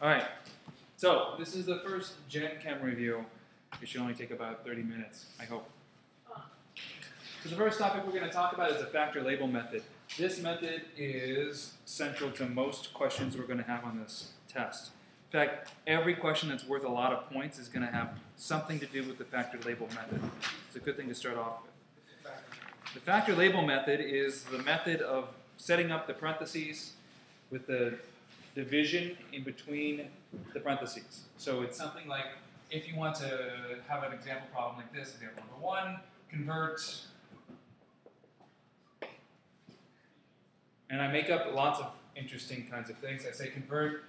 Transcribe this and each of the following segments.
All right, so this is the first Gen Chem review. It should only take about 30 minutes, I hope. So the first topic we're going to talk about is the factor label method. This method is central to most questions we're going to have on this test. In fact, every question that's worth a lot of points is going to have something to do with the factor label method. It's a good thing to start off with. The factor label method is the method of setting up the parentheses with the division in between the parentheses. So it's something like, if you want to have an example problem like this, example number 1, convert, and I make up lots of interesting kinds of things. I say convert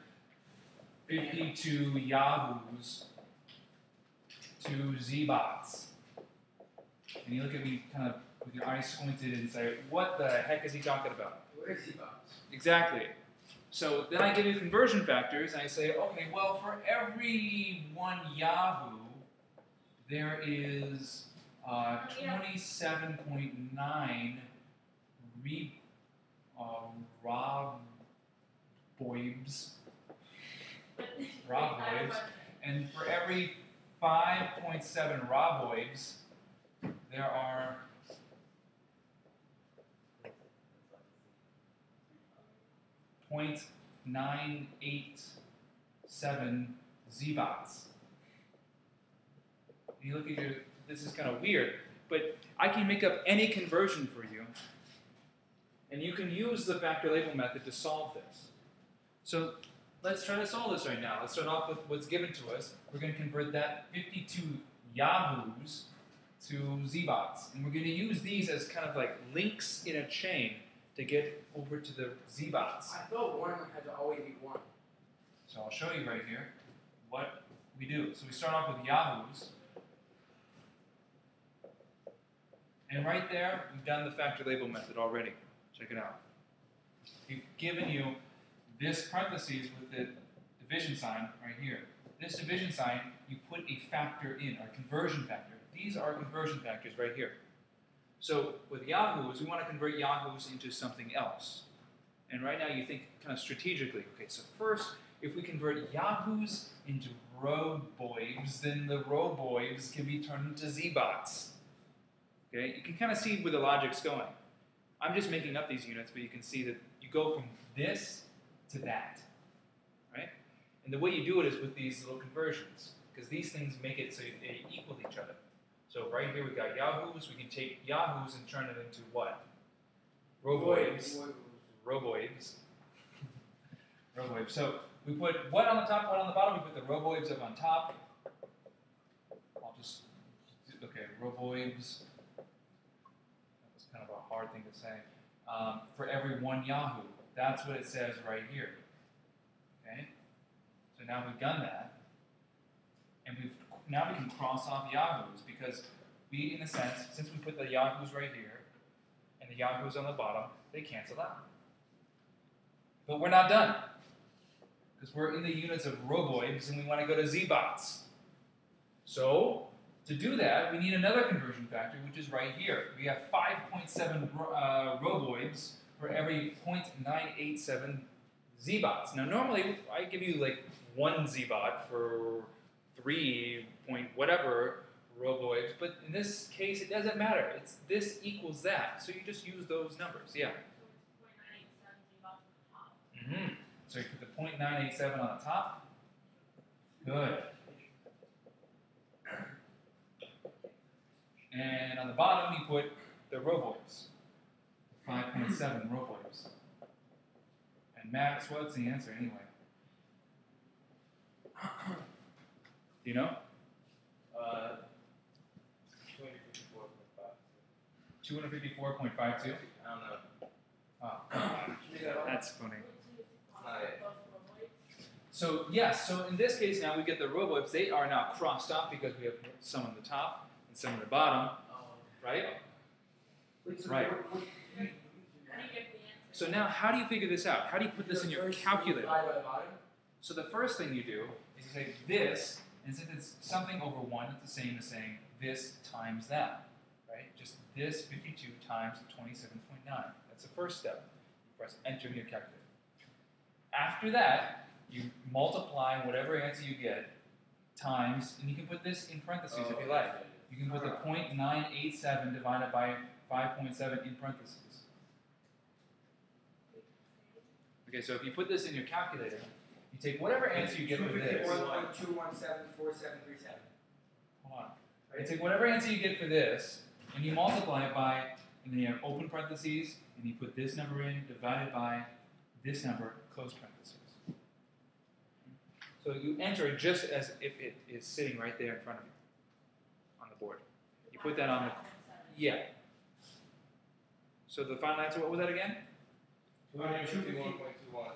52 yahoos to zbots. And you look at me kind of with your eyes squinted and say, what the heck is he talking about? What are zbots? Exactly. So then I give you conversion factors, and I say, okay, well, for every one Yahoo, there is 27.9 roboids, and for every 5.7 roboids, there are 0.987 zbots. You look at this is kind of weird, but I can make up any conversion for you, and you can use the factor label method to solve this. So let's try to solve this right now. Let's start off with what's given to us. We're going to convert that 52 yahoos to zbots, and we're going to use these as kind of like links in a chain to get over to the zbots. I thought 1 had to always be 1. So I'll show you right here what we do. So we start off with yahoos. And right there, we've done the factor label method already. Check it out. We've given you this parentheses with the division sign right here. This division sign, you put a factor in, a conversion factor. These are conversion factors right here. So with yahoos, we want to convert yahoos into something else. And right now you think kind of strategically. Okay, so first, if we convert yahoos into roboids, then the roboids can be turned into zbots. Okay, you can kind of see where the logic's going. I'm just making up these units, but you can see that you go from this to that, right? And the way you do it is with these little conversions, because these things make it so they equal each other. So right here we've got yahoos. We can take yahoos and turn it into what? Roboids. Roboids. Roboids. So we put what on the top, what on the bottom? We put the roboids up on top. I'll just, okay, roboids. That was kind of a hard thing to say. For every 1 yahoo. That's what it says right here. Okay? So now we've done that. And now we can cross off yahoos, because we, in a sense, since we put the yahoos right here and the yahoos on the bottom, they cancel out. But we're not done, because we're in the units of roboids and we want to go to zbots. So to do that, we need another conversion factor, which is right here. We have 5.7 roboids for every 0.987 zbots. Now normally I give you like 1 zbot for 3 point whatever roboids, but in this case it doesn't matter. It's this equals that, so you just use those numbers. Yeah. So you put the 0.987 on the top. Good. And on the bottom you put the roboids. 5.7 roboids. And Max, what's the answer anyway? Do you know? 254.52. I don't know. Oh, that's funny. So yes, so in this case now we get the roboids. They are now crossed off because we have some on the top and some on the bottom, right? Right. So now how do you figure this out? How do you put this in your calculator? So the first thing you do is you say this, and since it's something over 1, it's the same as saying this times that, right? Just this 52 times 27.9. That's the first step. You press enter in your calculator. After that, You multiply whatever answer you get times, and you can put this in parentheses if you like. You can put the 0.987 divided by 5.7 in parentheses. Okay, so if you put this in your calculator, you take whatever answer you get for this. 254.2174737. Hold on. You take whatever answer you get for this, and you multiply it by, and then you have open parentheses, and you put this number in divided by this number, close parentheses. So you enter it just as if it is sitting right there in front of you on the board. You put that on the, yeah. So the final answer, what was that again? 251.21.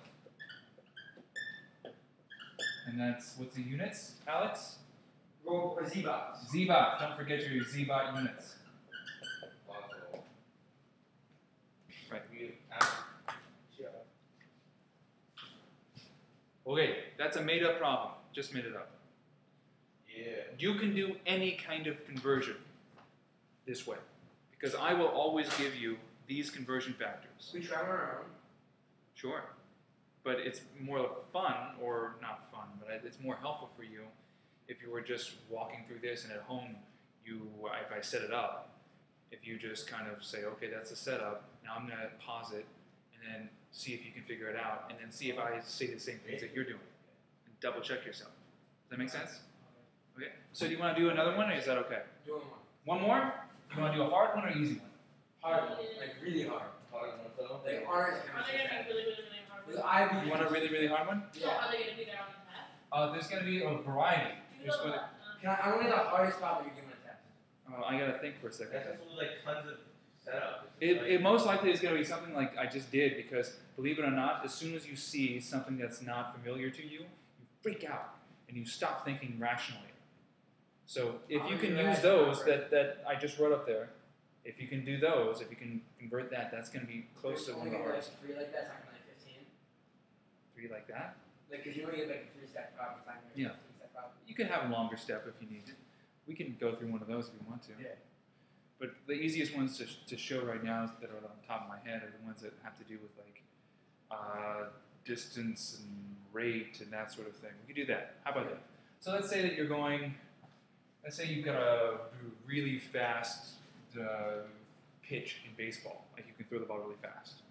And that's, what's the units, Alex? Or Z-box. Z-bot, don't forget your Z-bot units. Right. Okay, that's a made up problem. Just made it up. Yeah. You can do any kind of conversion this way, because I will always give you these conversion factors. We try on our own. Sure. But it's more fun, or not fun, but it's more helpful for you if you were just walking through this and at home, if I set it up, if you just kind of say, okay, that's the setup, now I'm going to pause it, and then see if you can figure it out, and then see if I say the same things that you're doing, and double check yourself. Does that make sense? Okay. So do you want to do another one, or is that okay? Doing One one. more? You want to do a hard one or an easy one? Hard one. Like really hard. Hard one, though. Like honors Are they going to be really, really, really hard? With IB. You want a really, really hard one? So are they going to be there on the test? There's going to be a variety. There's going to, I want to know the hardest problem you're doing a test. I got to think for a second. That's just like tons of setup. It most likely is going to be something like I just did, because believe it or not, as soon as you see something that's not familiar to you, you freak out and you stop thinking rationally. So if you can use those that I just wrote up there, if you can do those, if you can convert that, that's going to be close to one of the hardest. 3 like that, it's not going to like 15. 3 like that? Like, because you only get like a 3-step problem, it's not going to be a 15-step problem. You can have a longer step if you need it. We can go through one of those if you want to. Yeah. But the easiest ones to show right now that are on top of my head are the ones that have to do with like distance and rate and that sort of thing. We can do that. How about that? So let's say that you're going, let's say you've got a really fast pitch in baseball. Like you can throw the ball really fast,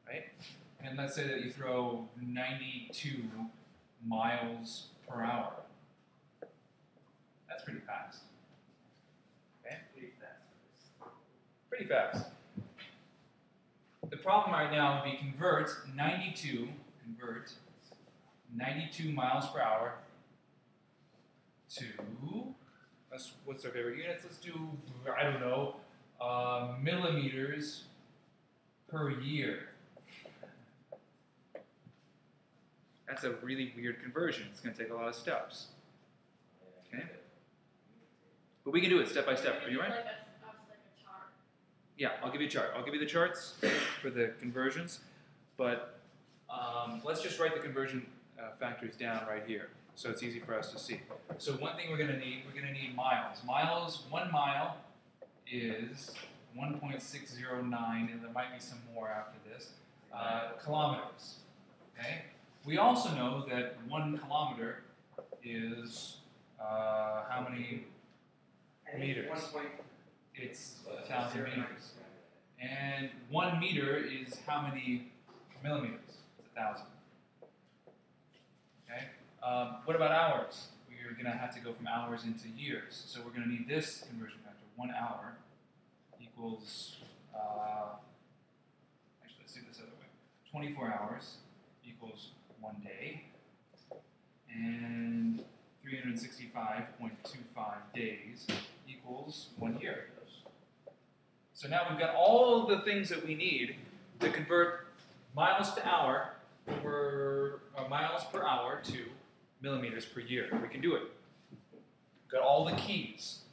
right? And let's say that you throw 92 miles per hour. That's pretty fast. Okay? Pretty fast. The problem right now would be convert 92 miles per hour to, what's our favorite units? Let's do, I don't know, millimeters per year. That's a really weird conversion. It's going to take a lot of steps. Okay? But we can do it step by step. Are you right? Like a chart. Yeah, I'll give you a chart. I'll give you the charts for the conversions, but let's just write the conversion factors down right here, so it's easy for us to see. So one thing we're going to need miles. 1 mile is 1.609, and there might be some more after this, kilometers. Okay. We also know that 1 kilometer is how many meters? It's 1,000 meters. And 1 meter is how many millimeters? It's 1,000. Okay. What about hours? We're going to have to go from hours into years. So we're going to need this conversion factor. 1 hour equals, actually let's do this other way. 24 hours equals 1 day. And 365.25 days equals 1 year. So now we've got all the things that we need to convert miles per hour to millimeters per year. We can do it. We've got all the keys.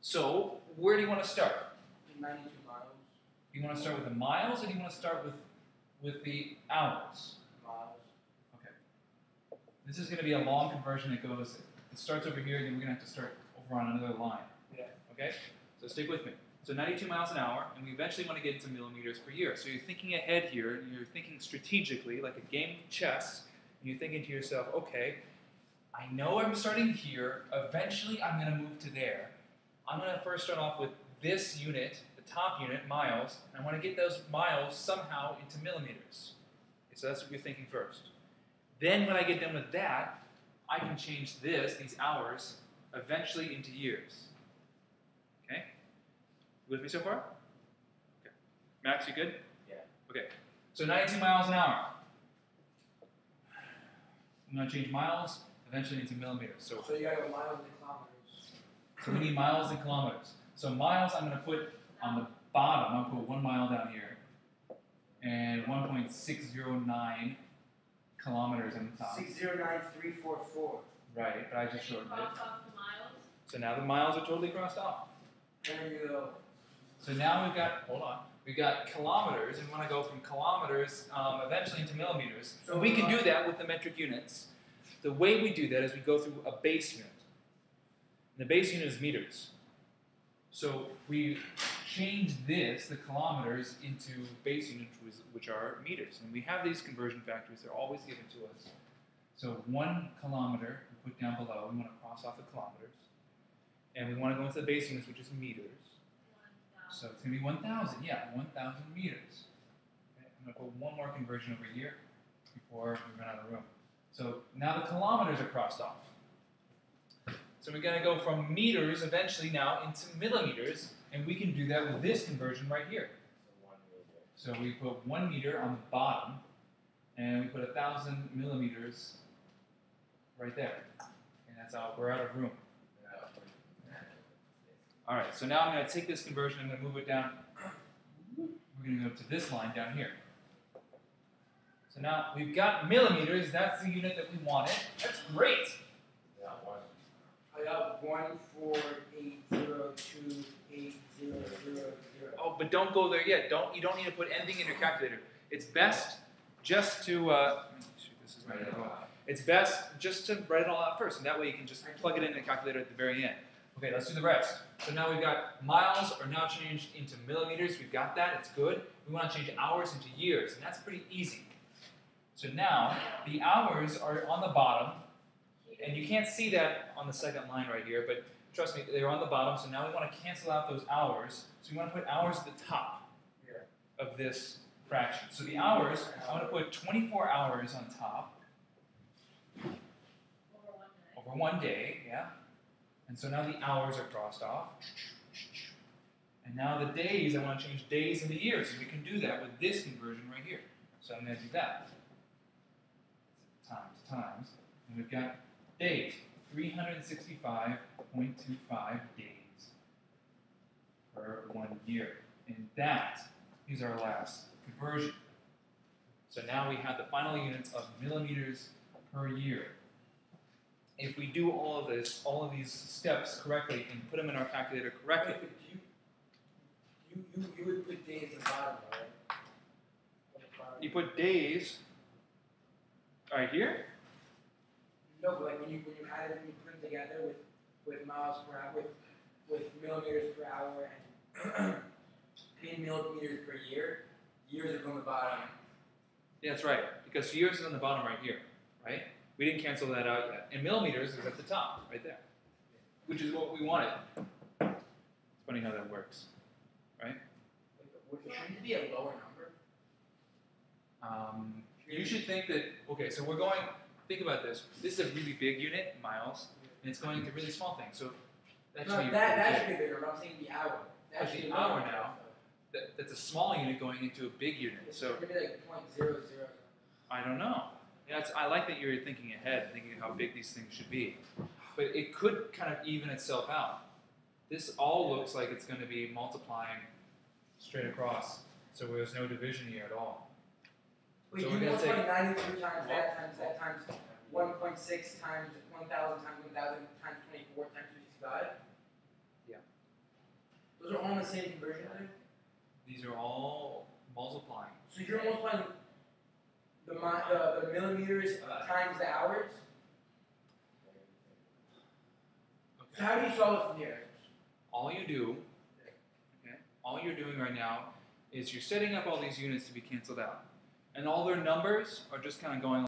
So where do you want to start? 92 miles. You want to start with the miles, or do you want to start with the hours? Miles. Okay. This is going to be a long conversion that goes. It starts over here, and then we're going to have to start over on another line. Yeah. Okay? So stick with me. So 92 miles an hour, and we eventually want to get into millimeters per year. So you're thinking ahead here, and you're thinking strategically, like a game of chess. And you're thinking to yourself, okay, I know I'm starting here. Eventually, I'm going to move to there. I'm going to first start off with this unit, the top unit, miles, and I want to get those miles somehow into millimeters. Okay, so that's what you're thinking first. Then when I get done with that, I can change this, these hours, eventually into years. Okay? You with me so far? Okay. Max, you good? Yeah. Okay. So 92 miles an hour. I'm going to change miles, eventually into millimeters. So you gotta go miles and kilometers. we need miles and kilometers. So miles I'm going to put on the bottom. I'm going to put 1 mile down here. And 1.609 kilometers on the top. 609344. Right, but I just shortened it. Cross off the miles. So now the miles are totally crossed off. There you go. So now we've got, hold on, we've got kilometers, and we want to go from kilometers eventually into millimeters. So we can do that with the metric units. The way we do that is we go through a base unit. And the base unit is meters. So we change this, the kilometers, into base units, which are meters. And we have these conversion factors. They're always given to us. So 1 kilometer, we put down below. We want to cross off the kilometers. And we want to go into the base units, which is meters. 1,000. So it's going to be 1,000. Yeah, 1,000 meters. Okay, I'm going to put one more conversion over here before we run out of room. So now the kilometers are crossed off. So we're going to go from meters eventually now into millimeters, and we can do that with this conversion right here. So we put 1 meter on the bottom, and we put 1,000 millimeters right there. And that's how we're out of room. All right, so now I'm going to take this conversion, I'm going to move it down. We're going to go to this line down here. So now we've got millimeters, that's the unit that we wanted. That's great. I got 148028000. Oh, but don't go there yet. You don't need to put anything in your calculator. It's best just to, shoot, this is ready to go. It's best just to write it all out first, and that way you can just plug it in the calculator at the very end. Okay, let's do the rest. So now we've got miles are now changed into millimeters. We've got that, it's good. We want to change hours into years, and that's pretty easy. So now the hours are on the bottom, and you can't see that on the second line right here, but trust me, they're on the bottom, so now we want to cancel out those hours. So we want to put hours at the top of this fraction. So the hours, I want to put 24 hours on top over 1 day, yeah. And so now the hours are crossed off. And now the days, I want to change days into years. And we can do that with this conversion right here. So I'm going to do that. Times. And we've got days. 365.25 days per 1 year. And that is our last conversion. So now we have the final units of millimeters per year. If we do all of these steps correctly and put them in our calculator correctly. You would put days in the bottom, right? You put days right here. No, but like when you add it, when you put them together with miles per hour, with millimeters per hour and in millimeters per year, years are on the bottom. Yeah, that's right. Because years is on the bottom right here, right? We didn't cancel that out yet. And millimeters is at the top, right there, which is what we wanted. It's funny how that works, right? Shouldn't it be a lower number? You should think that, okay, so we're going, think about this. This is a really big unit, miles, and it's going into really small things. So that should be that should be bigger, but I'm saying the hour. But the hour now, that's a small unit going into a big unit. So maybe like 0.00. I don't know. Yeah, I like that you're thinking ahead, thinking how big these things should be. But it could kind of even itself out. This all looks like it's going to be multiplying straight across. So there's no division here at all. Wait, So you we're gonna multiply take 92 times that times 1.6 times 1,000 times 1,000 times 24 times 55? Yeah. Those are all in the same conversion line? These are all multiplying. So you're multiplying the millimeters times the hours? Okay. So how do you solve it from here? All you do, okay, all you're doing right now is you're setting up all these units to be canceled out. And all their numbers are just kind of going